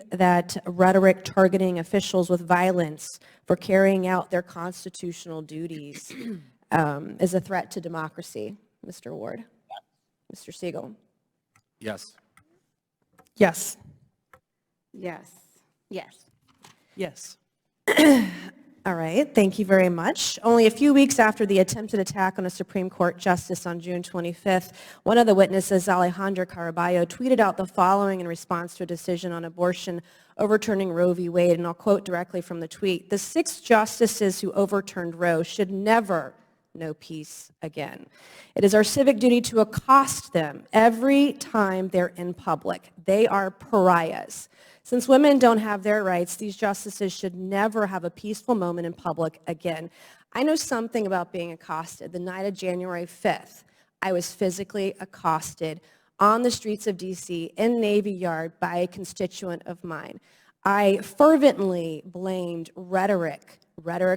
that rhetoric targeting officials with violence for carrying out their constitutional duties is a threat to democracy? Mr. Ward. Mr. Siegel. Yes. Yes. Yes. Yes. Yes. All right, thank you very much. Only a few weeks after the attempted attack on a Supreme Court justice on June 25th, one of the witnesses, Alejandra Caraballo, tweeted out the following in response to a decision on abortion overturning Roe v. Wade, and I'll quote directly from the tweet: "The 6 justices who overturned Roe should never know peace again. It is our civic duty to accost them every time they're in public. They are pariahs. Since women don't have their rights, these justices should never have a peaceful moment in public again." I know something about being accosted. The night of January 5th, I was physically accosted on the streets of D.C. in Navy Yard by a constituent of mine. I fervently blamed rhetoric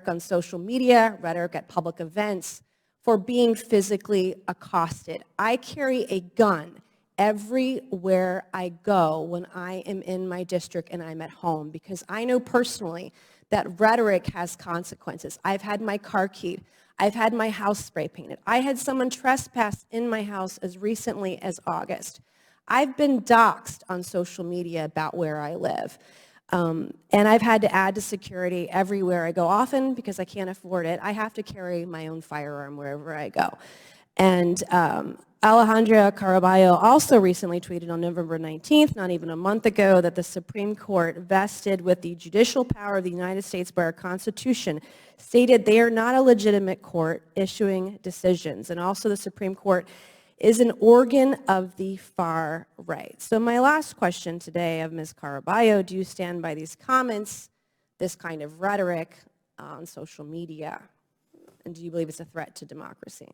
on social media, rhetoric at public events, for being physically accosted. I carry a gun everywhere I go when I am in my district and I'm at home, because I know personally that rhetoric has consequences. I've had my car keyed. I've had my house spray painted. I had someone trespass in my house as recently as August. I've been doxxed on social media about where I live. And I've had to add to security everywhere I go. Often, because I can't afford it, I have to carry my own firearm wherever I go. And Alejandra Caraballo also recently tweeted on November 19th, not even a month ago, that the Supreme Court, vested with the judicial power of the United States by our Constitution, stated they are not a legitimate court issuing decisions. And also the Supreme Court is an organ of the far right. So my last question today of Ms. Caraballo: do you stand by these comments, this kind of rhetoric on social media? And do you believe it's a threat to democracy?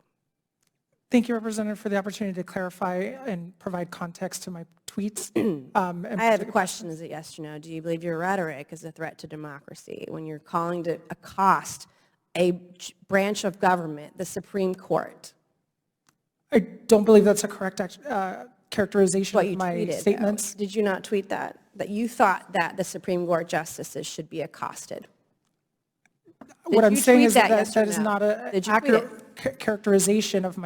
Thank you, Representative, for the opportunity to clarify and provide context to my tweets. I have a question. Is it yes or no? Do you believe your rhetoric is a threat to democracy when you're calling to accost a branch of government, the Supreme Court? I don't believe that's a correct characterization What of you my tweeted, statements. though. Did you not tweet that? That you thought that the Supreme Court justices should be accosted? What I'm saying is that yes or that is no? not an Did you tweet accurate characterization of my